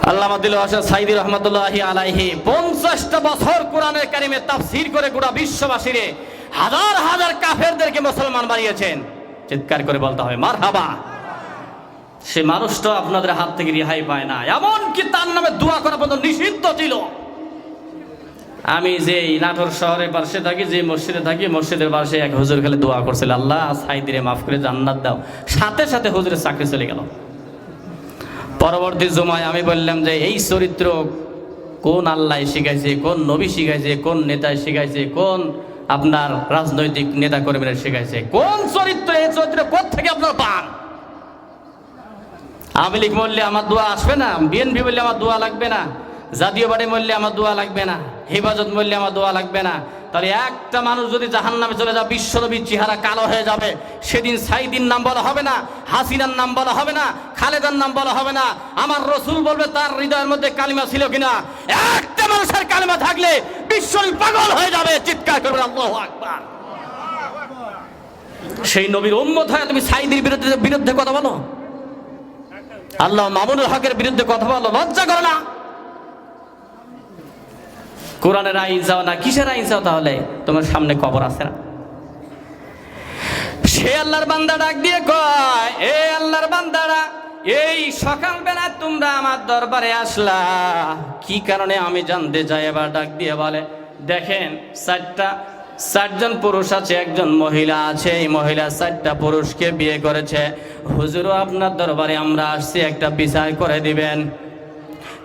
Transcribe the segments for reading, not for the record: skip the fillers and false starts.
আল্লামা দিলওয়ার হোসেন সাঈদী রহমাতুল্লাহি আলাইহি 50টা বছর কোরআনের কারিমে তাফসীর করে গোটা বিশ্ববাসীরে হাজার হাজার কাফেরদেরকে মুসলমান বানিয়েছেন। চিৎকার করে বলতে হবে মারহাবা। সে মানুষটা আপনাদের হাত থেকে রেহাই পায় না, এমনকি তার নামে দোয়া করা পর্যন্ত নিষিদ্ধ ছিল। আমি যে নাটোর শহরের পাশে থাকি, যে মসজিদে থাকি, মসজিদের পাশে এক হুজুর খালি দোয়া করছিল, আল্লাহ সাঈদীরে মাফ করে জান্নাত দাও। সাথে সাথে হুজুরের চাকরি চলে গেল। পরবর্তী জুমায় আমি বললাম যে এই চরিত্র কোন আল্লাহ শিখাইছে, কোন নবী শিখাইছে, কোন নেতা শিখাইছে, কোন আপনার রাজনৈতিক নেতা কর্মীরা শিখাইছে, কোন চরিত্র, এই চরিত্র কোত্থেকে আপনার পান? আওয়ামী লীগ বললে আমার দোয়া আসবে না, বিএনপি বললে আমার দোয়া লাগবে না, জাতীয় পার্টি বললে আমার দোয়া লাগবে না, হেফাজত বললে আমার দোয়া লাগবে না। তাহলে একটা মানুষ যদি জাহান্নামে চলে যায়, বিশ্বনবীর চেহারা কালো হয়ে যাবে, সেদিন সাঈদীর নাম বলা হবে না, হাসিনার নাম বলা হবে না, খালেদার নাম বলা হবে না। আমার রসুল বলবে তার হৃদয়ের মধ্যে কালিমা ছিল কিনা। একটা মানুষের কালিমা থাকলে বিশ্বনবী পাগল হয়ে যাবে। চিৎকার করবে আল্লাহু আকবার। সেই নবীর উম্মত হয়ে তুমি সাঈদীর বিরুদ্ধে কথা বলো, আল্লাহ মামুনুল হকের বিরুদ্ধে কথা বলো, লজ্জা করো না? কোরআনের আইন চাও না, কিসের আইন চাও? তাহলে তোমার সামনে কবর আছে না? সে আল্লাহর বান্দা ডাক দিয়ে কয়, এ আল্লাহর বান্দারা, এই সকালবেলা তোমরা আমার দরবারে আসলা কি কারণে আমি জানতে চাই। এবার ডাক দিয়ে বলে, দেখেন চারজন পুরুষ আছে, একজন মহিলা আছে। এই মহিলা 4টা পুরুষকে বিয়ে করেছে। হুজুরও আপনার দরবারে আমরা আসছি, একটা বিচার করে দিবেন।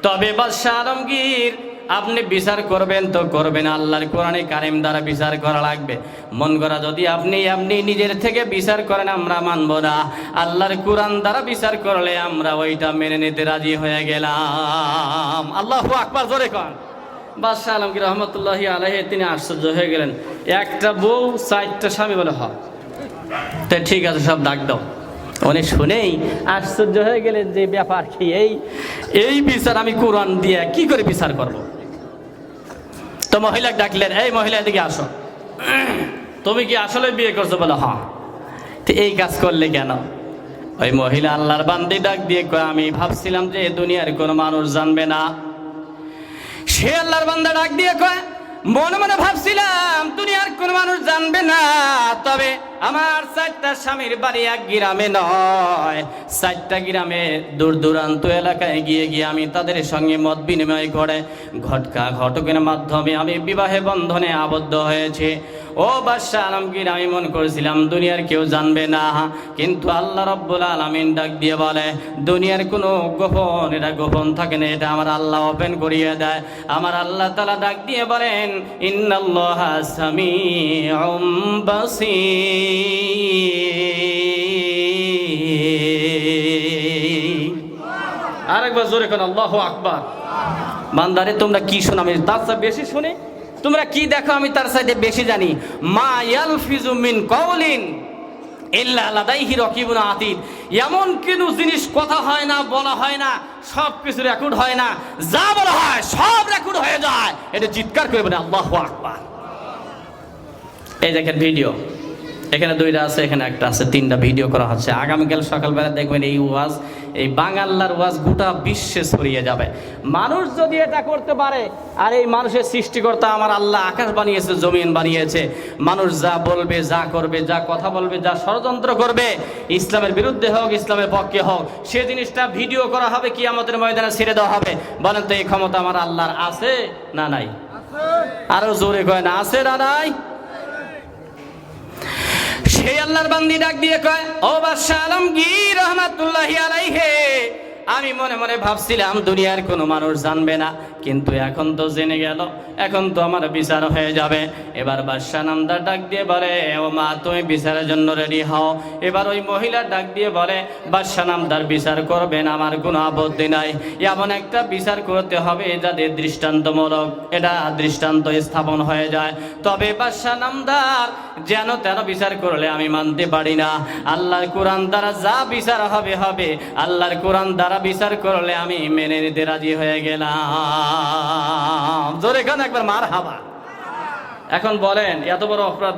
তবে বাদশাহ আলমগীর, আপনি বিচার করবেন তো করবেন, আল্লাহর কোরআনে কারিম দ্বারা বিচার করা লাগবে। মন করা যদি আপনি নিজের থেকে বিচার করেন আমরা মানব না, আল্লাহর কোরআন দ্বারা বিচার করলে আমরা ওইটা মেনে নিতে রাজি হয়ে গেলাম। আল্লাহু আকবার, জোরে কন। বাদশাহ আলমগীর রহমতুল্লাহি আলাইহি তিনি আশ্চর্য হয়ে গেলেন। একটা বউ 4টা স্বামী বলে, হ তাই ঠিক আছে, সব ডাক দাও। উনি শুনেই আশ্চর্য হয়ে গেলেন যে ব্যাপার কি, এই বিচার আমি কোরআন দিয়ে কি করে বিচার করব? তো মহিলা ডাকলেন, এই মহিলা এদিকে আসো, তুমি কি আসলে বিয়ে করছো? বলে হ্যাঁ। তো এই কাজ করলে কেন? ওই মহিলা আল্লাহর বান্দি ডাক দিয়ে কয়, আমি ভাবছিলাম যে দুনিয়ার কোনো মানুষ জানবে না। সে আল্লাহর বান্দা ডাক দিয়ে কয়, মনে মনে ভাবছিলাম দুনিয়ার কোন মানুষ জানবে না, তবে আমার 4টা স্বামীর বাড়ি এক গ্রামে নয়, 4টা গ্রামে দূর দূরান্ত এলাকায় গিয়ে আমি তাদের সঙ্গে মত বিনিময় করে ঘটকের মাধ্যমে আমি বিবাহে বন্ধনে আবদ্ধ হয়েছি। ও বাদশাহ আলমগীর, আমি মনে করেছিলাম দুনিয়ার কেউ জানবে না, কিন্তু আল্লাহ রাব্বুল আলামিন ডাক দিয়ে বলে, দুনিয়ার কোনো গোপন, এটা গোপন থাকে না, এটা আমার আল্লাহ ওপেন করিয়ে দেয়। আমার আল্লাহ তাআলা ডাক দিয়ে বলেন, ইন্নাল্লাহা সামিউম বাসীর। আরেকবার জোরে কোন আল্লাহু আকবার। বান্দারে, তোমরা কি শোনো? আমি তার চেয়ে বেশি শুনি। তোমরা কি দেখো? আমি তার চাইতে বেশি জানি। মা ইয়ালফিজু মিন কাওলিন ইল্লা লাদাইহি রাকিবুন আতীদ। এমন কোন জিনিস কথা হয় না, বলা হয় না, সব কিছু রেকর্ড হয় না, যা বলা হয় সব রেকর্ড হয়ে যায়। এটা চিৎকার করে বলে আল্লাহু আকবার। এই দেখেন ভিডিও, এখানে 2টা আছে, এখানে একটা আছে, 3টা ভিডিও করা হচ্ছে। আগামীকাল সকালবেলা দেখবেন এই ওয়াজ, এই বাংলার ওয়াজ গোটা বিশ্বে ছড়িয়ে যাবে। মানুষ যদি এটা করতে পারে, আর এই মানুষের সৃষ্টিকর্তা আমার আল্লাহ আকাশ বানিয়েছে, জমিন বানিয়েছে, মানুষ যা বলবে, যা করবে, যা কথা বলবে, যা ষড়যন্ত্র করবে, ইসলামের বিরুদ্ধে হোক, ইসলামের পক্ষে হোক, সে জিনিসটা ভিডিও করা হবে, কিয়ামতের ময়দানে ছেড়ে দেওয়া হবে। বলেন তো এই ক্ষমতা আমার আল্লাহর আছে না নাই? আরো জোরে কয় না আছে না নাই? সেই আল্লাহর বান্দি ডাক দিয়ে কয়, ও বাদশাহ আলমগীর রহমাতুল্লাহি আলাইহি, আমি মনে মনে ভাবছিলাম দুনিয়ার কোনো মানুষ জানবে না, কিন্তু এখন তো জেনে গেল, এখন তো আমার বিচার হয়ে যাবে। এবার বাদশাহ নামদার ডাক দিয়ে বলে, ও মা, তুমি বিচারের জন্য রেডি হও। এবার ওই মহিলা ডাক দিয়ে বলে, বাদশাহ নামদার বিচার করবেন, আমার কোনো আপত্তি নাই। এমন একটা বিচার করতে হবে যাতে দৃষ্টান্তমূলক, এটা দৃষ্টান্ত স্থাপন হয়ে যায়। তবে বাদশাহ নামদার যেন তেন বিচার করলে আমি মানতে পারি না। আল্লাহর কোরআন দ্বারা যা বিচার হবে হবে, আল্লাহর কোরআন দ্বারা বিচার করলে আমি মেনে নিতে রাজি হয়ে গেলাম। জোরে খান একবার মারহাবা। এখন বলেন, এত বড় অপরাধ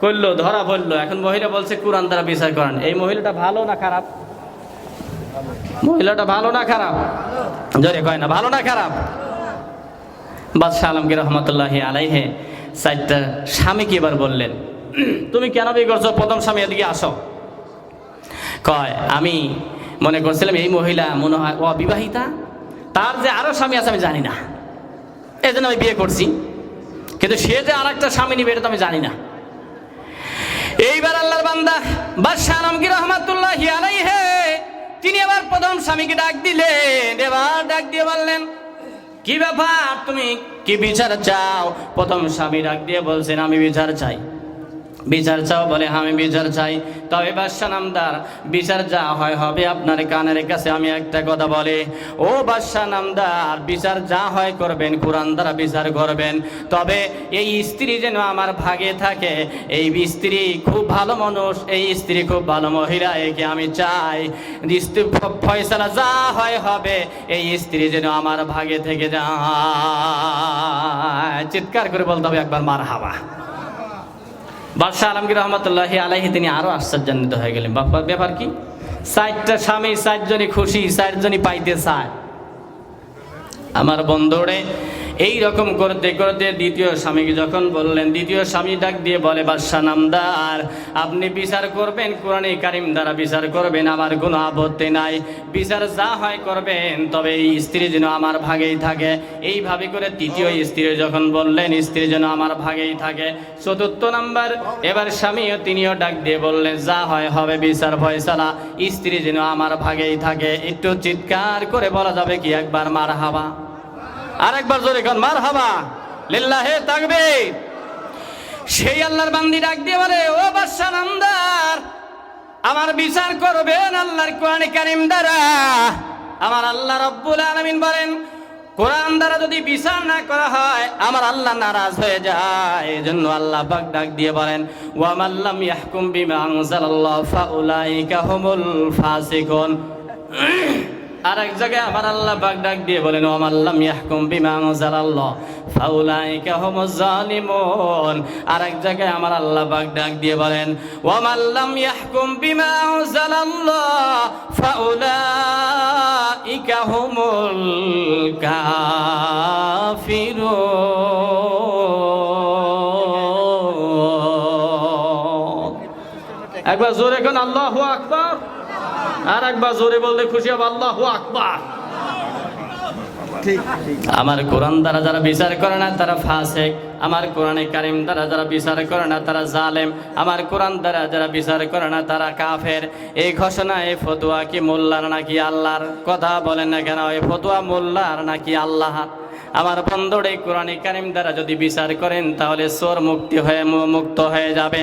করলো, ধরা পড়লো, এখন মহিলা বলছে কোরআন দ্বারা বিচার করেন। এই মহিলাটা ভালো না খারাপ? মহিলাটা ভালো না খারাপ? জোরে কয় না, ভালো না খারাপ? বাদশাহ আলমগীর রহমতুল্লাহি আলাইহে চারটা স্বামীকে এবার বললেন, তুমি কেন বিয়ে করছো? প্রথম স্বামী এদিকে আসো। কয়, আমি মনে করছিলাম এই মহিলা মনে হয় অবিবাহিতা, তার যে আরো স্বামী আছে আমি জানি না, এই জন্য আমি বিয়ে করছি, কিন্তু সে যে আর একটা স্বামী নিবে এটা তো আমি জানি না। এইবার আল্লাহর বান্দা বাদশাহ আলমগীর রহমতুল্লাহি আলাইহে তিনি এবার প্রথম স্বামীকে ডাক দিলেন। এবার ডাক দিয়ে বললেন, কি ব্যাপার, তুমি কি বিচার চাও? প্রথম স্বামী ডাক দিয়ে বলছেন, আমি বিচার চাই। বিচার চাও? বলে হ্যাঁ আমি বিচার চাই। তবে বাদশাহ নামদার, বিচার যা হয় হবে, আপনার কানের কাছে আমি একটা কথা বলি, ও বাদশাহ নামদার, বিচার যা হয় করবেন, কোরআন দ্বারা বিচার করবেন। তবে এই স্ত্রী যেন আমার ভাগে থাকে, এই স্ত্রী খুব ভালো মানুষ, এই স্ত্রী খুব ভালো মহিলা, একে আমি চাই। ফয়সালা যা হয় হবে, এই স্ত্রী যেন আমার ভাগে থেকে যায়। চিৎকার করে বলতে হবে একবার মারহাবা। বাদশাহ আলমগীর রহমতুল্লাহি আলাইহি তিনি আরো আশ্চর্যান্বিত হয়ে গেলেন। ব্যাপার কি? চারটা স্বামী, চারজনই খুশি, চারজনই পাইতে চায়। আমার বন্ধুরে এই রকম করতে করতে দ্বিতীয় স্বামীকে যখন বললেন, দ্বিতীয় স্বামী ডাক দিয়ে বলে, বাদশাহ নামদার, আপনি বিচার করবেন, কোরআনে কারিম দ্বারা বিচার করবেন, আমার কোনো আপত্তি নাই, বিচার যা হয় করবেন, তবে এই স্ত্রী যেন আমার ভাগেই থাকে। এইভাবে করে তৃতীয় স্ত্রী যখন বললেন, স্ত্রী যেন আমার ভাগেই থাকে। চতুর্থ নাম্বার এবার স্বামীও তিনিও ডাক দিয়ে বললেন, যা হয় হবে, বিচার ফয়সালা, স্ত্রী যেন আমার ভাগেই থাকে। একটু চিৎকার করে বলা যাবে কি একবার মারহাবা? আরেকবার জোরে কোন মারহাবা, লিল্লাহে তাকবীর। সেই আল্লাহর বান্দি ডাক দিয়ে বলে, ও বাদশাহ নামদার, আমার বিচার করবেন আল্লাহর কোরআনে কারীম দ্বারা। আমার আল্লাহ রাব্বুল আলামিন বলেন, কোরআন দ্বারা যদি বিচার না করা হয় আমার আল্লাহ নারাজ হয়ে যায়। এজন্য আল্লাহ পাক ডাক দিয়ে বলেন, ওয়া মাল্লাম ইয়াহকুম বিমা আনজালাল্লাহু ফাউলাইকা হুমুল ফাসিকুন। আর এক জায়গায় আমার আল্লাহ পাক ডাক দিয়ে বলেন, ওয়া মাল্লাম ইয়াহকুম বিমা আনজালাল্লাহু ফাউলাইকা হুমুজ জালিমুন। আর এক জায়গায় আমার আল্লাহ পাক ডাক দিয়ে বলেন, ওয়া মাল্লাম ইয়াহকুম বিমা আনজালাল্লাহু ফাউলাইকা হুমুল কাফিরুন। একবার জোরে কোন আল্লাহু আকবার। আর একবার জোরে বললে খুশি হবে, আল্লাহু আকবার। আমার কোরআন দ্বারা যারা বিচার করে না তারা ফাসিক, আমার কোরআনে কারীম দ্বারা যারা বিচার করে না তারা জালেম, আমার কোরআন দ্বারা যারা বিচার করে না তারা কাফের। এই ঘোষণা, এই ফতোয়া কি মোল্লার নাকি আল্লাহর? কথা বলেন না কেন? এই ফতোয়া মোল্লার নাকি আল্লাহর? আমার বন্ধুরে কোরআনে কারীম দ্বারা যদি বিচার করেন তাহলে চোর মুক্ত হয়ে যাবে,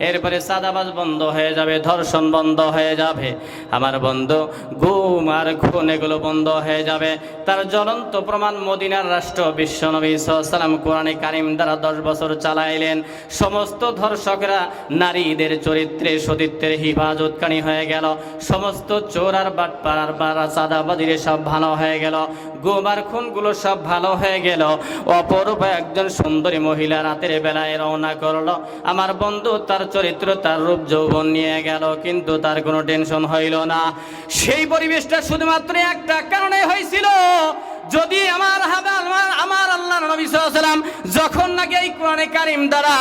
এরপরে সাদাবাজ বন্ধ হয়ে যাবে, ধর্ষণ বন্ধ হয়ে যাবে, আমার বন্ধু গুম আর খুন এগুলো বন্ধ হয়ে যাবে। তার জ্বলন্ত প্রমাণ মদিনার রাষ্ট্র বিশ্বনবী সাল্লাল্লাহু আলাইহি ওয়াসাল্লাম কোরআনে কারীম দ্বারা 10 বছর চালাইলেন। সমস্ত ধর্ষকরা নারীদের চরিত্রে সতীত্বের হিফাজতকারী হয়ে গেল, সমস্ত চোর আর বাটপার আর সাদাবাজিরে সব ভালো হয়ে গেল, গুম আর খুনগুলো সব ভালো হয়ে গেল। অপরূপ একজন সুন্দরী মহিলা রাতের বেলায় রওনা করলো। আমার বন্ধু তার চরিত্র, তার রূপ যৌবন নিয়ে গেল, কিন্তু তার কোনো টেনশন হইল না। সেই পরিবেশটা শুধুমাত্র একটা কারণে হয়েছিল, যদি আমার আল্লাহ নবী সাল্লাল্লাহু আলাইহি ওয়াসাল্লাম যখন নাকি এই কোরআনে কারীম দ্বারা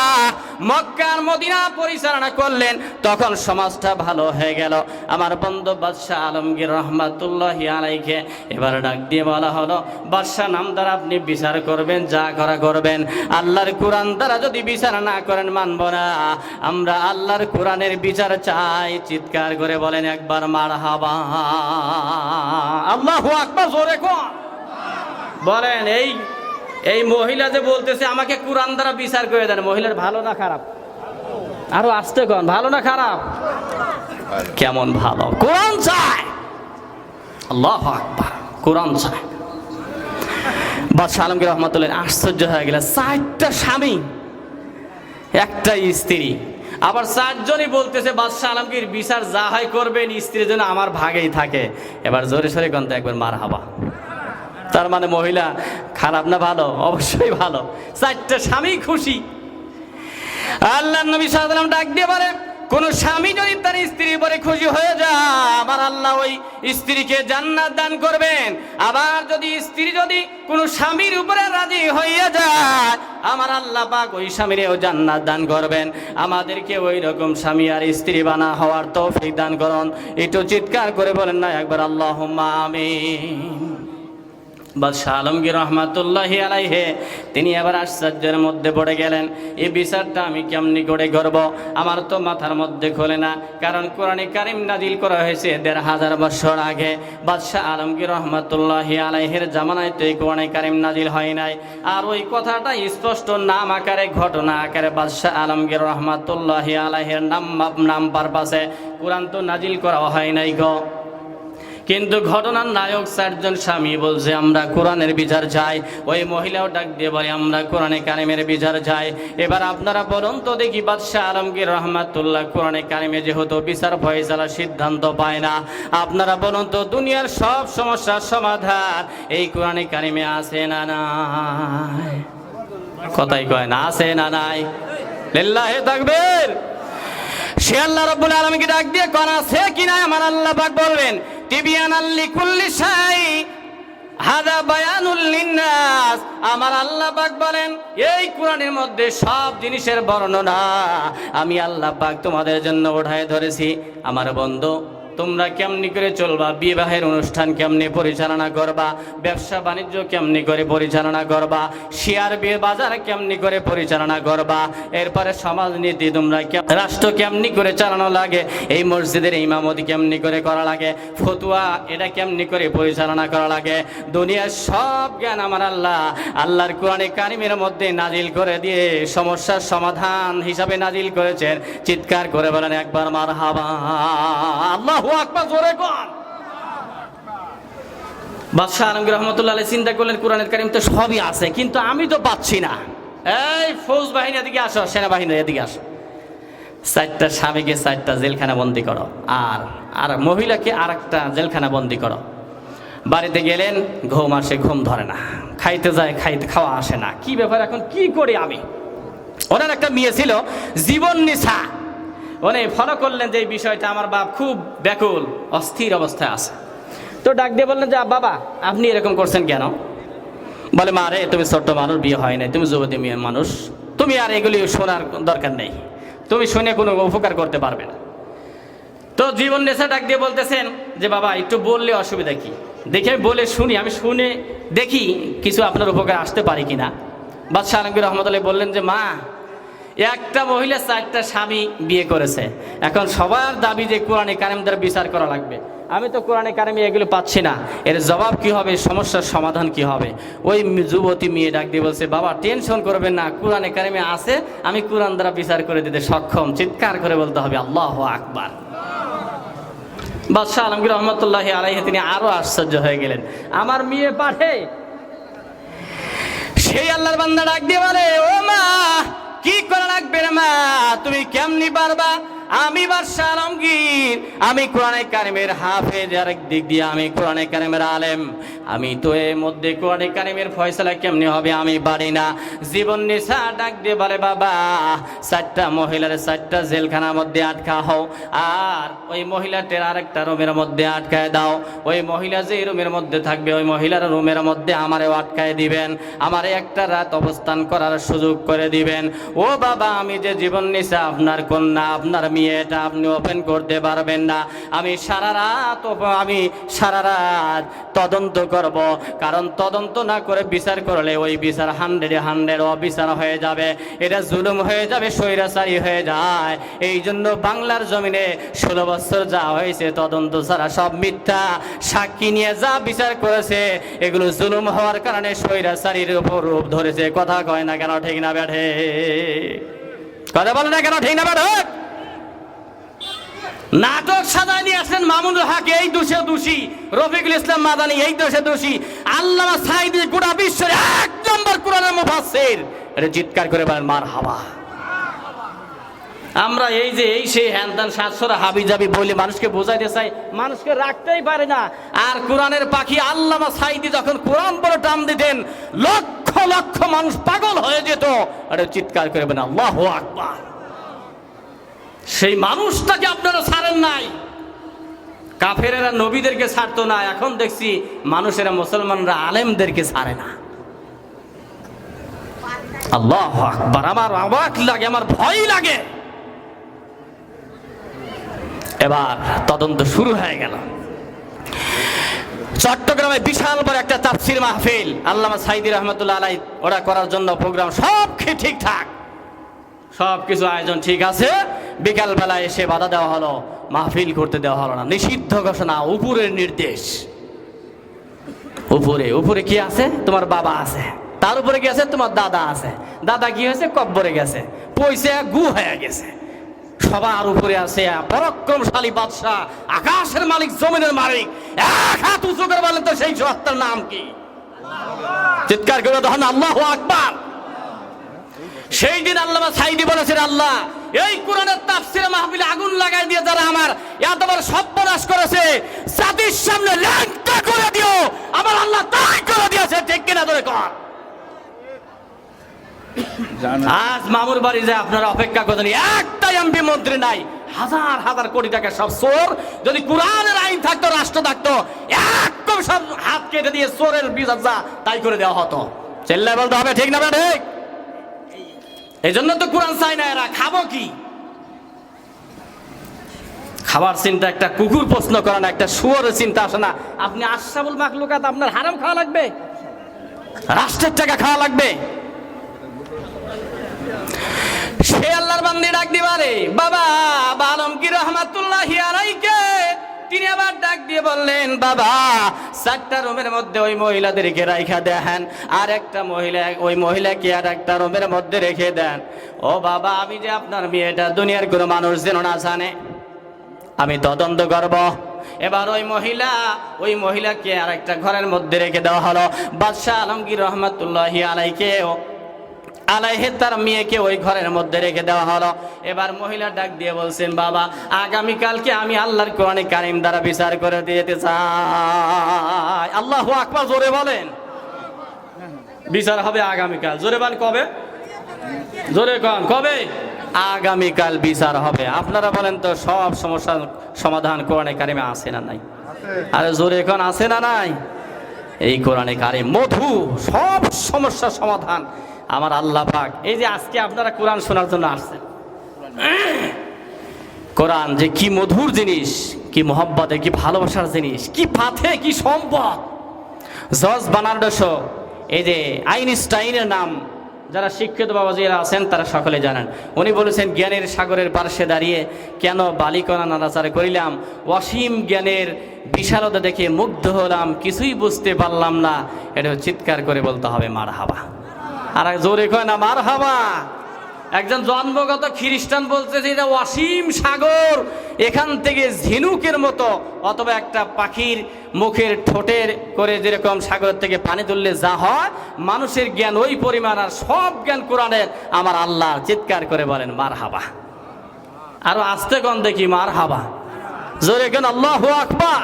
মক্কা আর মদিনা পরিচালনা করলেন তখন সমাজটা ভালো হয়ে গেল। আমার বন্ধু বাদশাহ আলমগীর রহমাতুল্লাহি আলাইহি এবার ডাক দিয়ে বলা হলো, বাদশাহ নাম দ্বারা আপনি বিচার করবেন, যা করা করবেন, আল্লাহর কোরআন দ্বারা যদি বিচার না করেন মানব না। আমরা আল্লাহর কোরআনের বিচার চাই। চিৎকার করে বলেন একবার মারহাবা, আল্লাহু আকবার, জোরে কোন বলেন। এই মহিলা যে বলতেছে আমাকে কোরআন দ্বারা বিচার করে দেন, মহিলার ভালো না খারাপ? আরো আসতে কোন, ভালো না খারাপ? কেমন ভালো? কোরআন চায়, আল্লাহু আকবার, কোরআন চায়। বাদশাহ আলমগীর রহমাতুল্লাহ আশ্চর্য হয়ে গেল, 4টা স্বামী, একটা স্ত্রী, আবার 4 জনই বলতেছে বাদশাহ আলমগীর বিচার যা হয় করবেন, স্ত্রীর জন্য আমার ভাগেই থাকে। এবার জোরে সোরে কোন একবার মারহাবা। তার মানে মহিলা খারাপ না ভালো? অবশ্যই ভালো। 4টা স্বামী খুশি। আল্লাহর নবী সাল্লাল্লাহু আলাইহি ওয়াসাল্লাম ডাক দিয়ে বলে, কোন স্বামী যদি তার স্ত্রীর উপরে খুশি হয়ে যায় আমার আল্লাহ ওই স্ত্রীকে জান্নাত দান করবেন। আবার যদি স্ত্রী যদি কোন স্বামীর উপরে রাজি হয়ে যায় আমার আল্লাহ পাক ওই স্বামীরেও জান্নাত দান করবেন। আমাদেরকে ওই রকম স্বামী আর স্ত্রী বানা হওয়ার তৌফিক দান করুন। একটু চিৎকার করে বলেন না একবার আল্লাহুম্মা আমিন। বাদশাহ আলমগীর রহমাতুল্লাহি আলাইহি তিনি আবার আশ্চর্যের মধ্যে পড়ে গেলেন, এই বিচারটা আমি কেমনি করে করব, আমার তো মাথার মধ্যে খোলে না। কারণ কোরআনে কারিম নাজিল করা হয়েছে ১৫০০ বছর আগে। বাদশাহ আলমগীর রহমাতুল্লাহি আলাইহির জামানায় তো এই কোরআনে কারিম নাজিল হয় নাই। আর ওই কথাটা স্পষ্ট নাম আকারে ঘটনা আকারে বাদশাহ আলমগীর রহমাতুল্লাহি আলাইহির নাম পারপাসে কোরআন তো নাজিল করা হয় নাই গো। কিন্তু ঘটনার নায়ক ৪ জন স্বামী বলছে আমরা কোরআনের বিচার চাই। ওই মহিলাও ডাক দিয়ে বলে আমরা কোরআনে কারিমের বিচার চাই। এবার আপনারা বলুন তো দেখি, বাদশাহ আলমগীর রহমাতুল্লাহ কোরআনে কারিমে যেহেতু বিচার ফয়সালা সিদ্ধান্ত পায় না, আপনারা বলুন তো দুনিয়ার সব সমস্যার সমাধান এই কোরআনে কারিমে আছে না নাই? কথাই কয় না, আছে না নাই? লিল্লাহি তাকবীর। সে আল্লাহ রাব্বুল আলামিনকে ডাক দিয়ে কোন আছে কিনা আমার আল্লাহ পাক বলবেন তিবিয়ানাল লিকুল্লি শাই হাদা বায়ানুল লিন্নাস। আমার আল্লাহ পাক বলেন এই কোরআনের মধ্যে সব জিনিসের বর্ণনা আমি আল্লাহ পাক তোমাদের জন্য উঠায় ধরেছি। আমার বন্ধু তোমরা কেমনি করে চলবা, বিবাহের অনুষ্ঠান কেমনি পরিচালনা করবা, ব্যবসা বাণিজ্য কেমনি করে পরিচালনা করবা, শেয়ার বাজার কেমনি করে পরিচালনা করবা, এরপরে সমাজনীতি তোমরা রাষ্ট্র কেমনি করে চালানো লাগে, এই মসজিদের ইমামতি কেমনি করে করা লাগে, ফতুয়া এটা কেমনি করে পরিচালনা করা লাগে, দুনিয়ার সব জ্ঞান আমার আল্লাহর কোরআনে কারিমের মধ্যে নাজিল করে দিয়ে সমস্যার সমাধান হিসাবে নাজিল করেছেন। চিৎকার করে বলেন একবার মারহাবা। আল্লাহ বাদশাহ আলমগীর রহমতুল্লাহ আলাইহি চিন্তা করলেন কোরআনের কারিম তো সবই আছে, কিন্তু আমি তো পাচ্ছি না। এই ফৌজ বাহিনী এদিকে আসো, সেনাবাহিনী এদিকে আসো, 4টা স্বামীকে 4টা জেলখানা বন্দি করো, আর মহিলাকে আরেকটা জেলখানা বন্দি করো। বাড়িতে গেলেন, ঘুম আসে, ঘুম ধরে না, খাইতে যায়, খাওয়া আসে না। কি ব্যাপার, এখন কি করি আমি? ওনার একটা মেয়ে ছিল জীবন নিশা, উনি ফলো করলেন যে এই বিষয়টা আমার বাপ খুব ব্যাকুল অস্থির অবস্থায় আছে। তো ডাক দিয়ে বললেন যে বাবা আপনি এরকম করছেন কেন? বলে মা রে তুমি ছোট্ট মানুষ, বিয়ে হয় নাই, তুমি যুবতী মেয়ে মানুষ, তুমি আর এগুলি শোনার দরকার নেই, তুমি শুনে কোনো উপকার করতে পারবে না। তো জীবন নেশা ডাক দিয়ে বলতেছেন যে বাবা একটু বললে অসুবিধা কি, দেখে আমি বলে শুনি, আমি শুনে দেখি কিছু আপনার উপকার আসতে পারি কিনা। বাদশাহ আলমগীর রহমতুল্লাহ বললেন যে মা একটা মহিলা 4টা স্বামী বিয়ে করেছে, এখন সবার দাবি যে কোরআনে কারিম দ্বারা বিচার করা লাগবে, আমি তো কোরআনে কারিমে এগুলো পাচ্ছি না, এর জবাব কি হবে, সমস্যার সমাধান কি হবে? ওই যুবতী মেয়ে ডাক দিয়ে বলছে বাবা টেনশন করবেন না, কোরআনে কারিমে আছে, আমি কোরআন দ্বারা বিচার করে দিতে সক্ষম। চিৎকার করে বলতে হবে আল্লাহু আকবার। বাদশাহ আলমগীর রহমতুল্লাহি আলাইহি তিনি আরো আশ্চর্য হয়ে গেলেন, আমার মেয়ে পারে? সেই আল্লাহর বান্দা ডাক দিয়ে বলে ও মা কি করা লাগবে রে মা, তুমি কেমনি পারবা? আমি বাদশাহ আলমগীর, আমি কোরআনে কারিমের হাফেজ, আরেক দিক দিয়ে আমি কোরআনে কারিমের আলেম, আমি তো এর মধ্যে কোরআনে কারিমের ফয়সালা কেমনি হবে আমি পারি না। জীবন নিশা ডাক দিয়ে বলে বাবা 4টা মহিলার 4টা জেলখানার মধ্যে আটকা হও, আর ওই মহিলাটার আরেকটা রুমের মধ্যে আটকায় দাও। ওই মহিলা যে রুমের মধ্যে থাকবে ওই মহিলার রুমের মধ্যে আমারেও আটকায় দিবেন, আমারে একটা রাত অবস্থান করার সুযোগ করে দিবেন। ও বাবা আমি যে জীবন নিশা আপনার কন্যা, আপনার এটা আপনি ওপেন করতে পারবেন না, আমি সারা রাত তদন্ত করব, কারণ তদন্ত না করে বিচার করলে ওই বিচার 100 অবিচার হয়ে যাবে, এটা জুলুম হয়ে যাবে, স্বৈরাচারী হয়ে যায়। এই জন্য বাংলার জমিনে 16 বছর যা হয়েছে তদন্ত ছাড়া সব মিথ্যা, সাক্ষী নিয়ে যা বিচার করেছে এগুলো জুলুম হওয়ার কারণে স্বৈরাচারীর উপর রূপ ধরেছে। কথা কয় না কেন, ঠিক না বেঠে? কথা বলে না কেন, ঠিক না বেঠে? নাটক সাজায় নিয়ে আসলেন মামুনুল হক এই দোষে দোষী, রফিকুল ইসলাম মাদানী এই দোষে দোষী, আল্লামা সাঈদী গোটা বিশ্বের 1 নম্বর কোরআনের মুফাসসির। এটা চিৎকার করে বলেন মারহাবা। আমরা এই যে এই সেই হ্যানতান সাতসরা হাবি জাবি বলে মানুষকে বোঝাইতে চাই, মানুষকে রাখতেই পারে না। আর কোরআনের পাখি আল্লামা সাঈদী যখন কোরআন বলে টান দিতেন লক্ষ লক্ষ মানুষ পাগল হয়ে যেত। এটা চিৎকার করে বলেন আল্লাহু আকবার। সেই মানুষটাকে আপনারা ছাড়েন নাই। কাফেরেরা নবীদেরকে ছাড়তো না, এখন দেখছি মানুষেরা মুসলমানরা আলেমদেরকে ছাড়ে না। আল্লাহু আকবার, আমার অবাক লাগে, আমার ভয় লাগে। এবার তদন্ত শুরু হয়ে গেল। চট্টগ্রামে বিশাল বড় একটা তাফসীর মাহফিল আল্লামা সাইদি রহমতুল্লাহ আলাইহি ওরা করার জন্য প্রোগ্রাম সব ঠিকঠাক, সব কিছু আয়োজন ঠিক আছে। বিকাল বেলা এসে বাধা দেওয়া হলো, মাহফিল করতে দেওয়া হলো না, নিষিদ্ধ ঘোষণা, উপরের নির্দেশ। উপরে উপরে কি আছে? তোমার বাবা আছে, তার উপরে কি আছে? তোমার দাদা আছে। দাদা কি হয়েছে? কব্বরে গেছে, পয়সা গু হয়ে গেছে। সবার উপরে আছে পরাক্রমশালী বাদশাহ, আকাশের মালিক, জমিনের মালিক। এক হাত উঁচু করে বলেন তো সেই সত্তার নাম কি? চিৎকার করে তখন আল্লাহু আকবার। সেই দিন আল্লামা সাইদি বলেছেন, আল্লাহ এই কোরআনের তাফসীরে মাহফিলে আগুন লাগাই দিয়ে যারা আমার এত বড় সর্বনাশ করেছে, জাতির সামনে ল্যাংটা করে দিও। আমার আল্লাহ তাই করে দিয়েছে, ঠিক কিনা ধরে কর। আজ মামুর বাড়ি যায় আপনারা অপেক্ষা করেন, একটা এমপি মন্ত্রী নাই, হাজার হাজার কোটি টাকা সব চোর। যদি কোরআনের আইন থাকতো, রাষ্ট্র থাকতো, একদম সব হাত কেটে দিয়ে চোরের বিচার যা তাই করে দেওয়া হতো। চেল্লায় বলতে হবে, ঠিক না ঠিক? এই জন্য তো কোরআন চাই না এরা। খাবো কি? খাবার চিন্তা একটা কুকুর প্রশ্ন করে না, একটা শুয়োরের চিন্তা আসে না। আপনি আশরাফুল মাখলুকাত, আপনার হারাম খাওয়া লাগবে, রাষ্ট্রের টাকা খাওয়া লাগবে। সে আল্লাহর বান্দা ডাক দিবারে বাবা আলমগীর রহমাতুল্লাহি আলাইকে। তিনি আবার ডাক দিয়ে বললেন, বাবা 4টা রুমের মধ্যে ওই মহিলাদেরকে রাইখা দেন, আর একটা মহিলা, ওই মহিলাকে আর একটা রুমের মধ্যে রেখে দেন। ও বাবা, আমি যে আপনার মেয়েটা দুনিয়ার কোনো মানুষ যেন না জানে, আমি তদন্ত করব। এবার ওই মহিলাকে আর একটা ঘরের মধ্যে রেখে দেওয়া হলো। বাদশাহ আলমগীর রহমাতুল্লাহি আলাইহি তার মেয়েকে ওই ঘরের মধ্যে রেখে দেওয়া হলো। এবার মহিলা ডাক দিয়ে বলছেন, বাবা আগামীকালকে আমি আল্লাহর কোরআনে কারিম দ্বারা বিচার করে দিতে চাই। আল্লাহু আকবার, জোরে বলেন। বিচার হবে আগামীকাল। জোরে বলেন, কবে? জোরে কন, কবে? আগামীকাল বিচার হবে। আপনারা বলেন তো, সব সমস্যার সমাধান কোরআনে কারিমে আছে না নাই? আরে জোরে কন, আছে না নাই? এই কোরআনে কারিম মধু, সব সমস্যার সমাধান আমার আল্লাহ পাক। এই যে আজকে আপনারা কোরআন শোনার জন্য আসছেন, কোরআন যে কি মধুর জিনিস, কি মোহাব্বতে, কি ভালোবাসার জিনিস, কি পাথে, কি সম্পদ। জর্জ বার্নার্ড শ, এই যে আইনস্টাইনের নাম যারা শিক্ষিত বাবাজিরা আছেন তারা সকলে জানেন। উনি বলেছেন, জ্ঞানের সাগরের পার্শ্বে দাঁড়িয়ে কেন বালিকণা নাড়াচাড়া করিলাম, অসীম জ্ঞানের বিশালতা দেখে মুগ্ধ হলাম, কিছুই বুঝতে পারলাম না। এটা চিৎকার করে বলতে হবে মারহাবা। আর জোরে কয় না মারহাবা। একজন জন্মগত খ্রিস্টান বলছে যে এটা অসীম সাগর, এখান থেকে ঝিনুকের মতো অথবা একটা পাখির মুখের ঠোঁটের করে যেরকম সাগর থেকে পানি তুললে যা হয়, মানুষের জ্ঞান ওই পরিমাণ, আর সব জ্ঞান কোরআনের আমার আল্লাহ। চিৎকার করে বলেন মারহাবা। আরো আস্তে কন দেখি মারহাবা, জোরে কেন আল্লাহু আকবার।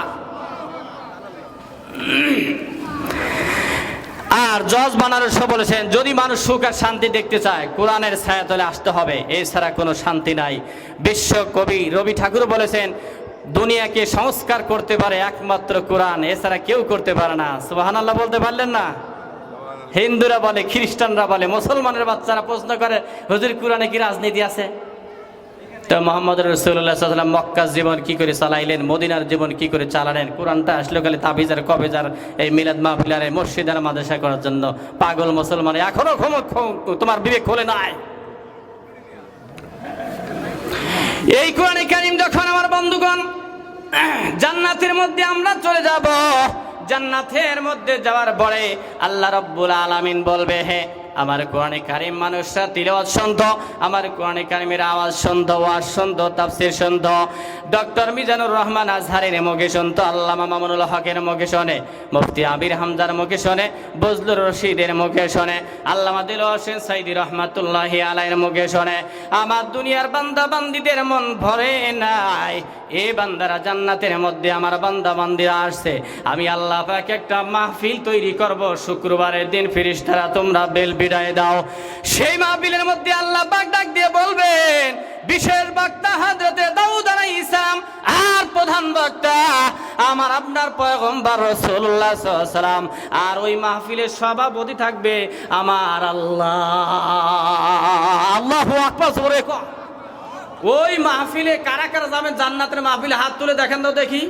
আর জজ বার্নার্ড শ বলেছেন, যদি মানুষ সুখ আর শান্তি দেখতে চায় কোরআনের ছায়াতলে আসতে হবে, এছাড়া কোনো শান্তি নাই। বিশ্ব কবি রবি ঠাকুর বলেছেন, দুনিয়াকে সংস্কার করতে পারে একমাত্র কোরআন, এছাড়া কেউ করতে পারে না। সুবহানাল্লাহ বলতে পারলেন না? হিন্দুরা বলে, খ্রিস্টানরা বলে, মুসলমানের বাচ্চারা প্রশ্ন করে, হুজুর কোরআনে কি রাজনীতি আছে? তো মোহাম্মদ রাসূলুল্লাহ সাল্লাল্লাহু আলাইহি ওয়াসাল্লাম মক্কার জীবন কি করে চালাইলেন, মদিনার জীবন কি করে চালালেন? কোরআনটা আসলো খালি তাবিজার কবেজার এই মিলাদ মাহফিলারে মসজিদ আর মাদ্রাসা করার জন্য। পাগল মুসলমান, এখনো তোমার বিবেক খোলে নাই। এই কোরআনে কারীম যখন আমার বন্ধুগণ জান্নাতের মধ্যে আমরা চলে যাব, জান্নাতের মধ্যে যাওয়ার পরে আল্লাহ রাব্বুল আলামিন বলবে, হে আমার কোরআনে কারিম মানুষরা তিলাওয়াত শুনতো, আমার কোরআনে কারিমের আওয়াজ শুনতো, ওয়াজ শুনতো, তাফসীর শুনতো। ডক্টর মিজানুর রহমান আজহারের মুখে শুনতো, আল্লামা মামুনুল হকের মুখে শোনে, মুফতি আবির হামজার মুখে শোনে, বজলুর রশিদের মুখে শোনে, আল্লামা দিলওয়ার হোসেন সাইদি রহমাতুল্লাহি আলাইহির মুখে শোনে। আমার দুনিয়ার বান্দা বান্দীদের মন ভরে নাই, এই বান্দারা জান্নাতের মধ্যে আমার বান্দা বান্দিরা আসছে, আমি আল্লাহ পাক একটা মাহফিল তৈরি করব শুক্রবারের দিন, ফেরেশতারা তোমরা বেল বিদায় দাও। সেই মাহফিলের মধ্যে আল্লাহ পাক ডাক দিয়ে বলবেন, বিশেষ বক্তা হযরতে দাউদ আলাইহিস সালাম, আর প্রধান বক্তা আমার আপনার পয়গম্বর রাসূলুল্লাহ সাল্লাল্লাহু আলাইহি ওয়াসাল্লাম, আর ওই মাহফিলের সভাপতি থাকবে আমার আল্লাহ। আল্লাহু আকবার, জোরে কর। ওই মাহফিলে কারা কারা যাবেন জান্নাতের মাহফিলে? হাত তুলে দেখেন তো দেখি।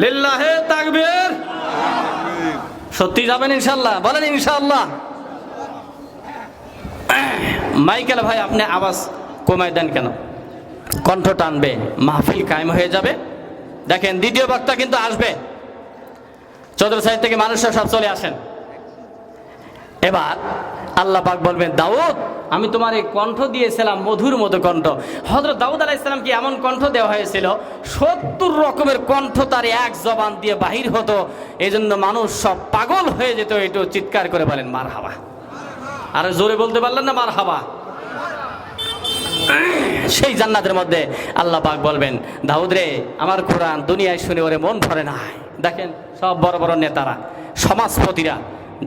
লিল্লাহে তাকবীর। সত্যি যাবেন ইনশাআল্লাহ? বলেন ইনশাআল্লাহ। মাইকেল ভাই আপনি আওয়াজ কমাই দেন কেন? কণ্ঠ টানবে, মাহফিল কায়েম হয়ে যাবে। দেখেন দ্বিতীয় বক্তা কিন্তু আসবে, চৌধুরী সাইড থেকে মানুষরা সব চলে আসেন। এবার আল্লাহ পাক বলবেন, দাউদ আমি তোমার এই কণ্ঠ দিয়েছিলাম মধুর মতো কণ্ঠ। হযরত দাউদ আলাইহিস সালামকে এমন কণ্ঠ দেওয়া হয়েছিল 70 রকমের কণ্ঠ তার এক জবান দিয়ে বাহির হতো, এই জন্য মানুষ সব পাগল হয়ে যেত। একটু চিৎকার করে বলেন মারহাবা। আর জোরে বলতে পারলেন না মারহাবা? সেই জান্নাতের মধ্যে আল্লাহ পাক বলবেন, দাউদ রে আমার কোরআন দুনিয়ায় শুনে ওরে মন ভরে নাই। দেখেন সব বড় বড় নেতারা, সমাজপতিরা,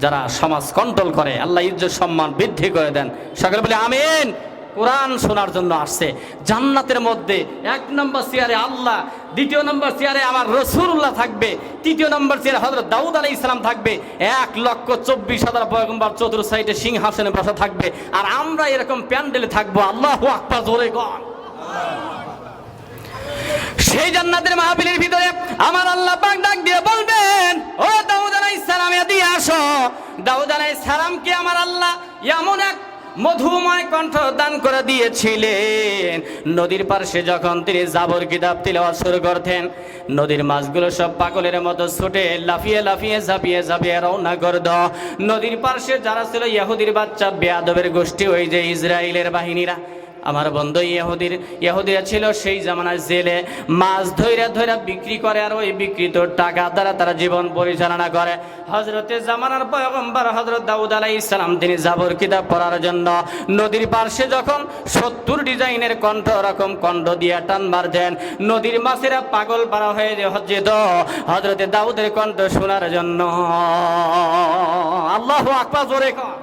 যারা সমাজ কন্ট্রোল করে, আল্লাহ ইজ্জত সম্মান বৃদ্ধি করে দেন। সকলে বলে আমিন। কোরআন শোনার জন্য আসছে। জান্নাতের মধ্যে 1 নম্বর চেয়ারে আল্লাহ, 2 নম্বর চেয়ারে আমার রাসূলুল্লাহ থাকবে, 3 নম্বর চেয়ারে হযরত দাউদ আলাইহিস সালাম থাকবে, 1,24,000 পয়গম্বর চতুর্থ সাইডে সিংহাসনে বসা থাকবে, আর আমরা এরকম প্যান্ডেলে থাকবো। আল্লাহু আকবার, জোরে কর। সেই জান্নাতের মাহফিলের ভিতরে আমার আল্লাহ পাক ডাক দিয়ে বলবেন, ও দাউদ আলাইহিস সালাম এদিকে আসো। দাউদ আলাইহিস সালামকে আমার আল্লাহ এমন এক মধুময় কণ্ঠ দান করে দিয়েছিলেন, নদীর পাশে যখন তিনি জাবর কিতাব তিলাওয়াত শুরু করতেন, নদীর মাছগুলো সব পাগলের মতো ছুটে লাফিয়ে লাফিয়ে ঝাঁপিয়ে ঝাঁপিয়ে রওনা করত। নদীর পাশে যারা ছিল ইহুদির বাচ্চা, বেয়াদবের গোষ্ঠী, ওই যে ইসরায়েলের বাহিনীরা, আমার বন্ধু ইহুদিরা ছিল সেই জামানায় জেলে মাছ ধইরা ধইরা বিক্রি করে, আর ওই বিক্রিত টাকা দ্বারা তারা জীবন পরিচালনা করে। হযরতে জামানার পয়গম্বর হযরত দাউদ আলাইহিস সালাম তিনি জাবর কিতাব পড়ার জন্য নদীর পাশে যখন 70 ডিজাইনের কণ্ঠ রকম কণ্ঠ দিয়ে টান মারতেন, নদীর মাছেরা পাগল পারা হয়ে যেত হযরতে দাউদের কণ্ঠ শোনার জন্য। আল্লাহু আকবার, জোরে কর।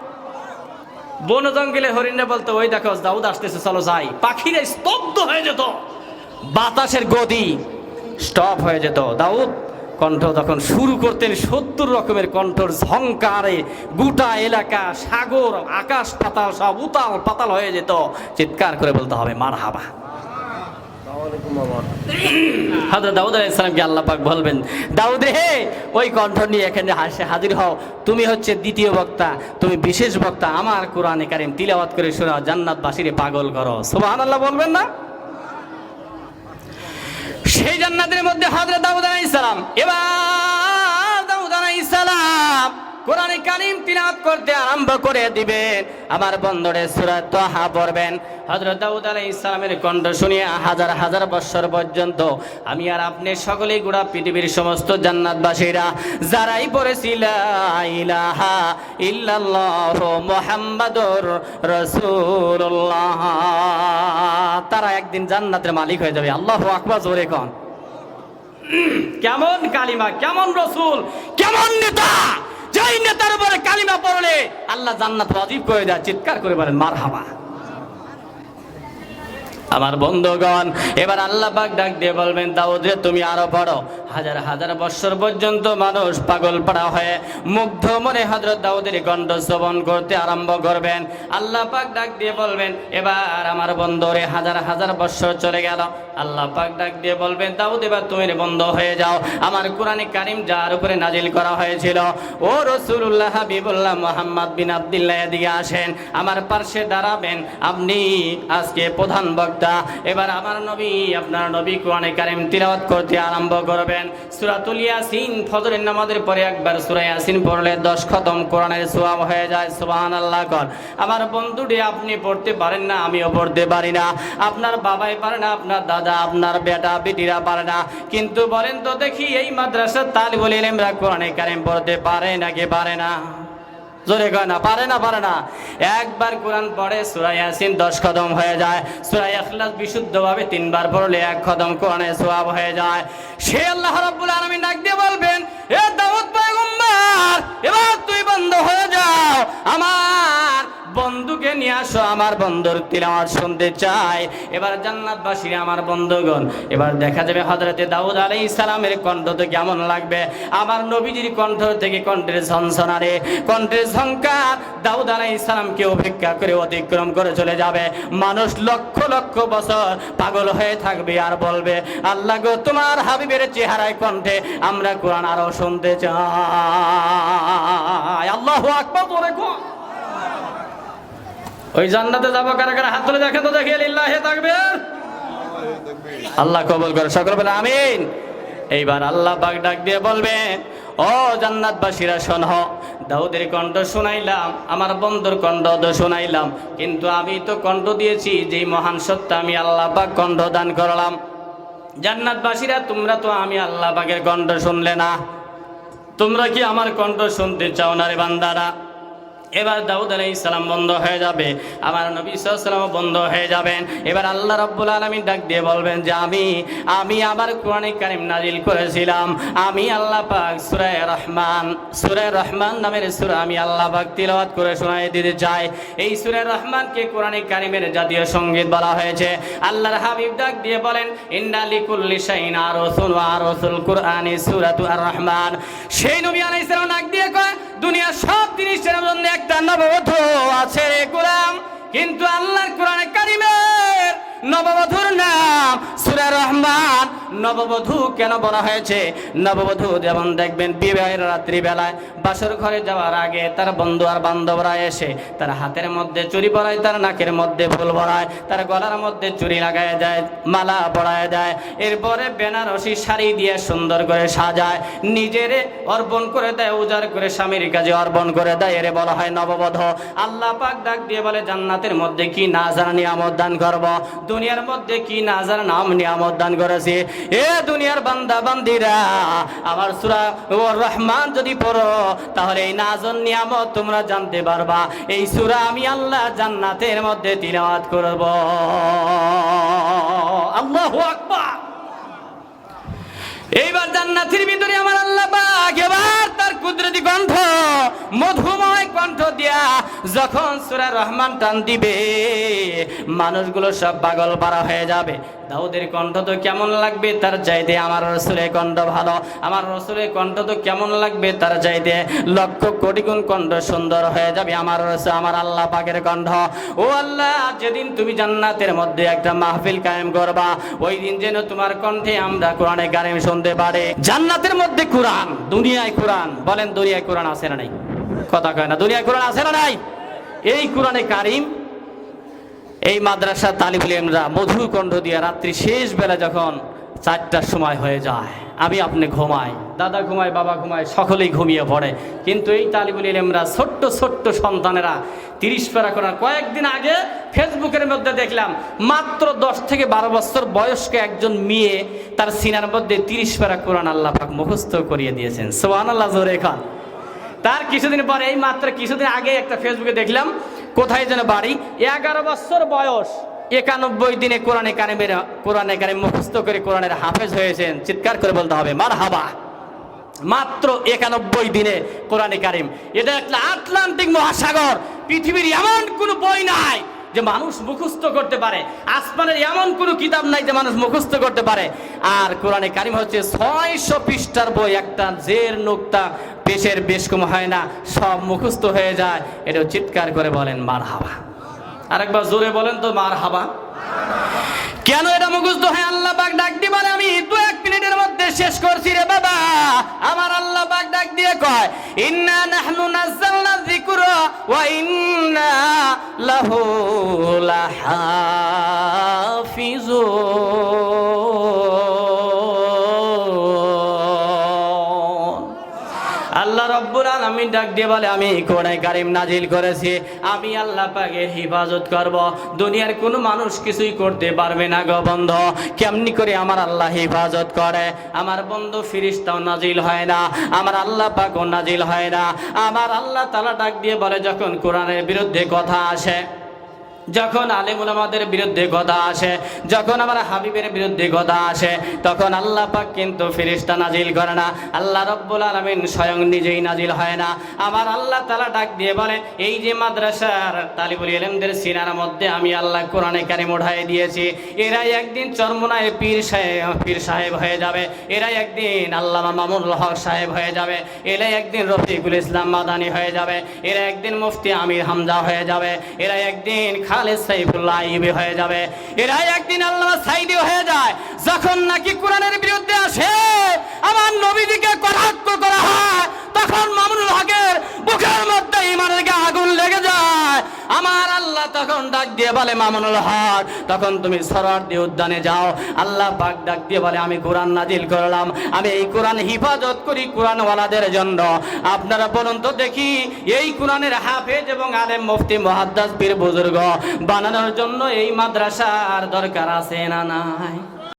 বন জঙ্গলে হরিণে বলতো, ওই দেখো দাউদ আসতেছে, চলো যাই। পাখিরা স্তব্ধ হয়ে যেত, বাতাসের গতি স্টপ হয়ে যেত। দাউদ কণ্ঠ তখন শুরু করতেন, 70 রকমের কণ্ঠর ঝংকারে গোটা এলাকা, সাগর, আকাশ পাতাল সব উতাল পাতাল হয়ে যেত। চিৎকার করে বলতে হবে মারহাবা। হযরত দাউদ আলাইহিস সালামকে আল্লাহ পাক বলবেন, দাউদ রে ওই কণ্ঠ নিয়ে এখানে হাজির হও, তুমি হচ্ছে দ্বিতীয় বক্তা, তুমি বিশেষ বক্তা, আমার কোরআনে কারীম তিলাওয়াত করে শোনাও, জান্নাতবাসীরে পাগল করো। সুবহানাল্লাহ বলবেন না? সেই জান্নাতের মধ্যে হযরত দাউদ আলাইহিস সালাম, এবার দাউদ আলাইহিস সালাম কোরআনে কারীম তিলাওয়াত করতে আরম্ভ করে দিবেন। আমার বন্ধুরে সূরা তাহা পড়বেন। হযরত দাউদ আলাইহিস সালামের কণ্ঠ শুনিয়ে হাজার হাজার বছর পর্যন্ত আমি আর আপনি সকলেই গোটা পৃথিবীর সমস্ত জান্নাতবাসীরা যারাই পড়েছি লা ইলাহা ইল্লাল্লাহু মুহাম্মাদুর রাসূলুল্লাহ, তারা একদিন জান্নাতের মালিক হয়ে যাবে। আল্লাহু আকবার, জোরে কোন। কেমন কালিমা, কেমন রাসূল, কেমন নেতা! যেই নেতার উপরে কালিমা পড়লে আল্লাহ জান্নাত ওয়াজিব করে দেয়। চিৎকার করে বলেন মারহাবা। আমার বন্ধুগণ, এবার আল্লাহ পাক ডাক দিয়ে বলবেন, দাউদ রে তুমি আরো পড়ো। হাজার হাজার বছর পর্যন্ত মানুষ পাগল পাড়া হয়ে মুগ্ধ মনে হযরত দাউদের কণ্ঠ শ্রবণ করতে আরম্ভ করবেন। আল্লাহ পাক ডাক দিয়ে বলবেন, এবার আমার বন্ধুরে হাজার হাজার বছর চলে গেল। আল্লাহ পাক ডাক দিয়ে বলবেন, দাউদ এবার তুমি বন্ধ হয়ে যাও। আমার কোরআনে কারীম যার উপরে নাজিল করা হয়েছিল, ও রাসূলুল্লাহ হাবিবুল্লাহ মুহাম্মদ বিন আব্দুল্লাহ এদিকে আসেন, আমার পাশে দাঁড়াবেন। আপনি আজকে প্রধান বক্তা। এবার আমার নবী, আপনার নবী কোরআনে কারীম তিলাওয়াত করতে আরম্ভ করবেন। সূরাতুল ইয়াসিন, ফজরের নামাজের পরে একবার সূরা ইয়াসিন পড়লে 10 খতম কোরআনের সওয়াব হয়ে যায়। সুবহানাল্লাহ কর। আমার বন্ধুটি আপনি পড়তে পারেন না, আমিও পড়তে পারি না, আপনার বাবাই পারে না, আপনার দাদা, আপনার বেটা বেটিরা পারে না, কিন্তু বলেন তো দেখি এই মাদ্রাসার তালিবুল ইলমরা কোরআনে কারীম পড়তে পারে নাকি পারে না? জোরে কয় না, পারে না, পারে না। একবার কোরআন পড়ে সূরা ইয়াসিন 10 কদম হয়ে যায়, সূরা ইখলাস বিশুদ্ধভাবে 3 বার পড়লে 1 কদম কোরআনে সওয়াব হয়ে যায়। সে আল্লাহ রাব্বুল আলামিন ডাক দিয়ে বলবেন, এ দাউদ পয়গম্বর, এবার তুই বন্ধ হয়ে যাও, আমার বন্ধুকে নিয়ে আসো, আমার বন্ধুর তিলাওয়াত শুনতে চাই। এবার জান্নাতবাসীরা আমার বন্ধুগণ, এবার দেখা যাবে হযরতে দাউদ আলাইহিস সালামের কণ্ঠ তো কেমন লাগবে, আমার নবীজির কণ্ঠ থেকে কণ্ঠের ঝনঝনারে, কণ্ঠের ঝংকার দাউদ আলাইহিস সালামকে উপেক্ষা করে অতিক্রম করে চলে যাবে। মানুষ লক্ষ লক্ষ বছর পাগল হয়ে থাকবে আর বলবে, আল্লাহ গো, তোমার হাবিবের চেহারায় কণ্ঠে আমরা কোরআন আরো শুনতে চাই। আল্লাহু আকবার, জোরে কও। ওই জান্নাতে যাবো কারা কারা, হাত তুলে দেখেন তো, দেখি লিল্লাহি তাকবীর। আল্লাহ কবুল করে, সকল বলে আমিন। এইবার আল্লাহ পাক ডাক দিয়ে বলবেন, ও জান্নাতবাসীরা শোনো, দাউদের কণ্ঠ শোনাইলাম, আমার বন্ধুর কণ্ঠ তো শোনাইলাম, কিন্তু আমি তো কণ্ঠ দিয়েছি যেই মহান সত্তা, আমি আল্লাহ পাক কণ্ঠ দান করলাম। জান্নাতবাসীরা তোমরা তো আমি আল্লাহ পাকের কণ্ঠ শুনলে না, তোমরা কি আমার কণ্ঠ শুনতে চাও না রে বান্দারা? এবার দাউদ আলাইহিস সালাম বন্ধ হয়ে যাবে, আমার নবী সাল্লাল্লাহু আলাইহি ওয়াসাল্লাম বন্ধ হয়ে যাবেন। এবার আল্লাহ রাব্বুল আলামিন ডাক দিয়ে বলবেন যে আমি আমার কোরআনে কারীম নাজিল করেছিলাম, আমি আল্লাহ পাক সূরা রহমান নামের সূরা আমি আল্লাহ পাক তিলাওয়াত করে শোনায় দিতে চাই। এই সূরা রহমানকে কোরআনে কারীমের জাতীয় সঙ্গীত বলা হয়েছে। আল্লাহর হাবিব ডাক দিয়ে বলেন, ইন্না লিকুল্লি শাইইন আরসুন ওয়া আরসুল কুরআনি সূরাতু আর রহমান। সেই নবী আলাইহিস সালাম ডাক দিয়ে কয়, দুনিয়ার সব জিনিসের জন্য একটা নববধূ আছে রে গোলাম, কিন্তু আল্লাহর কোরআনে কারীমের নববধূর নাম সূরা রহমান। নববধূ কেন বলা হয়েছে? নববধূ যেমন দেখবেন বিবাহের রাত্রি বেলায় বাসর ঘরে যাওয়ার আগে তার বন্ধু আর বান্ধবরা এসে তার হাতের মধ্যে চুড়ি পরায়, তার নাকের মধ্যে ফুল পরায়, তার গলার মধ্যে চুড়ি লাগায় দেয়, মালা পরায় দেয়, এরপরে বেনারসি শাড়ি দিয়ে সুন্দর করে সাজায়, নিজেরে অর্পণ করে দেয়, উজাড় করে স্বামীর কাছে অর্পণ করে দেয়, এরে বলা হয় নববধূ। আল্লাহ পাক ডাক দিয়ে বলে, জান্নাতের মধ্যে কি না জানা নিয়ামত দান করব, দুনিয়ার মধ্যে কি না জানা নাম নিয়ামত দান করেছি। এ দুনিয়ার বান্দা বান্দিরা, আমার সূরা রহমান যদি পড়ো তাহলে এই নাজন নিয়ামত তোমরা জানতে পারবা। এই সূরা আমি আল্লাহ জান্নাতের মধ্যে তিলাওয়াত করব। আল্লাহু আকবার। এইবার জান্নাতের ভিতরে আমার আল্লাহ পাক এবার তার কুদরতি কণ্ঠ, মধুময় কণ্ঠ দিয়া যখন সূরা রহমান টান দিবে, মানুষগুলো সব পাগল পারা হয়ে যাবে। দাউদের কণ্ঠ তো কেমন লাগবে তার চাইতে আমার রাসূলের কণ্ঠ ভালো, আমার রাসূলের কণ্ঠ তো কেমন লাগবে তার চাইতে লক্ষ কোটি গুণ কণ্ঠ সুন্দর হয়ে যাবে আমার রাসূল, আমার আল্লাহ পাকের কণ্ঠ। ও আল্লাহ, যেদিন তুমি জান্নাতের মধ্যে একটা মাহফিল কায়েম করবা, ওই দিন যেন তোমার কণ্ঠে আমরা কোরআনে কারীম শুনতে পারি। জান্নাতের মধ্যে কোরআন, দুনিয়ায় কোরআন, বলেন দুনিয়ায় কোরআন আছে না নাই? কথা কয় না, দুনিয়ায় কোরআন আছে না নাই? এই কোরআনে কারীম এই মাদ্রাসা তালিবুল ইলমরা মধুর কণ্ঠ দিয়ে রাত্রি শেষ বেলা যখন 4টার সময় হয়ে যায়, আমি আপনি ঘুমাই, দাদা ঘুমায়, বাবা ঘুমায়, সকলেই ঘুমিয়ে পড়ে, কিন্তু এই তালিবুল ইলমরা ছোট্ট ছোট্ট সন্তানেরা 30 পারা কোরআন। কয়েকদিন আগে ফেসবুকের মধ্যে দেখলাম মাত্র 10 থেকে 12 বছর বয়স্ক একজন মেয়ে তার সিনার মধ্যে 30 পারা কোরআন আল্লাহ পাক মুখস্থ করিয়ে দিয়েছেন। সুবহানাল্লাহ, জোরে খান। তার কিছুদিন পরে, এই মাত্র কিছুদিন আগে একটা ফেসবুকে দেখলাম, কোথায় যেন বাড়ি, 11 বছর বয়স, 91 দিনে কোরআনে কারীম মুখস্থ করে কোরআনের হাফেজ হয়েছেন। চিৎকার করে বলতে হবে মারহাবা। মাত্র 91 দিনে কোরআনে কারীম। এটা একটা আটলান্টিক মহাসাগর, পৃথিবীর এমন কোনো বই নাই যে মানুষ মুখস্থ করতে পারে, আসমানের এমন কোনো কিতাব নাই যে মানুষ মুখস্থ করতে পারে। আর কোরআনে কারীম হচ্ছে 600 পৃষ্ঠার বই, একটা জের নুক্তা পেশের বেশ কম হয় না, সব মুখস্থ হয়ে যায়। এটা চিৎকার করে বলেন মারহাবা। আরেকবার জোরে বলেন তো মারহাবা। কেন এটা মুখস্থ হয়? আল্লাহ পাক ডাক দিয়ে বলে, আমি 2-1 মিনিটের মধ্যে শেষ করছি রে বাবা। আমার আল্লাহ পাক ডাক দিয়ে কয়, ইন্না নাহনু নাযালনা যিকরা ওয়া ইন্না লাহু লাহাফিজুন। আল্লাহ রাব্বুল রব্বুল আলামিন ডাক দিয়ে বলে আমি কোরআন কারীম নাজিল করেছি, আমি আল্লাহ পাকের হিফাজত করব, দুনিয়ার কোনো মানুষ কিছুই করতে পারবে না গো বন্ধু। কেমনি করে আমার আল্লাহ হিফাজত করে? আমার বন্ধু ফেরেশতাও নাজিল হয় না, আমার আল্লাহ পাকও নাজিল হয় না। আমার আল্লাহ তাআলা ডাক দিয়ে বলে যখন কোরআনের বিরুদ্ধে কথা আসে, যখন আলেম উলামাদের বিরুদ্ধে কথা আসে, যখন আমার হাবিবের বিরুদ্ধে কথা আসে, তখন আল্লাহ পাক কিন্তু ফেরেশতা নাজিল করে না, আল্লাহ রব্বুল আলামিন স্বয়ং নিজেই নাজিল হয় না। আমার আল্লাহ তাআলা ডাক দিয়ে বলে এই যে মাদ্রাসার তালিবুল ইলমদের সিনার মধ্যে আমি আল্লাহ কোরআনে কারীম উঠাই দিয়েছি, এরা একদিন চরমোনায় পীর সাহেব হয়ে যাবে, এরা একদিন আল্লামা মামুনুল হক সাহেব হয়ে যাবে, এরা একদিন রফিকুল ইসলাম মাদানী হয়ে যাবে, এরা একদিন মুফতি আমির হামজা হয়ে যাবে, এরা একদিন খালেদ সাইফুল্লাহ আইয়ুবী হয়ে যাবে, এরা একদিন আল্লামা সাইদি হয়ে যায়। যখন নাকি কোরআনের বিরুদ্ধে আসে, আমার নবীজিকে কটাক্ষ করা হয়, তখন মামুনুল হকের বুকের মধ্যে ঈমানের আগুন লেগে যায়। আমার আল্লাহ তখন ডাক দিয়ে বলে মামুনুল হক তখন তুমি সরওয়ার্দী উদ্যানে যাও। আল্লাহ পাক ডাক দিয়ে বলে আমি কোরআন নাজিল করলাম, আমি এই কোরআন হিফাজত করি কোরআনওয়ালাদের জন্য। আপনারা বলুন তো দেখি, এই কোরআনের হাফেজ এবং আলেম মুফতি মুহাদ্দিস পীর বুজুর্গ বানানোর জন্য এই মাদ্রাসার দরকার আছে না নাই?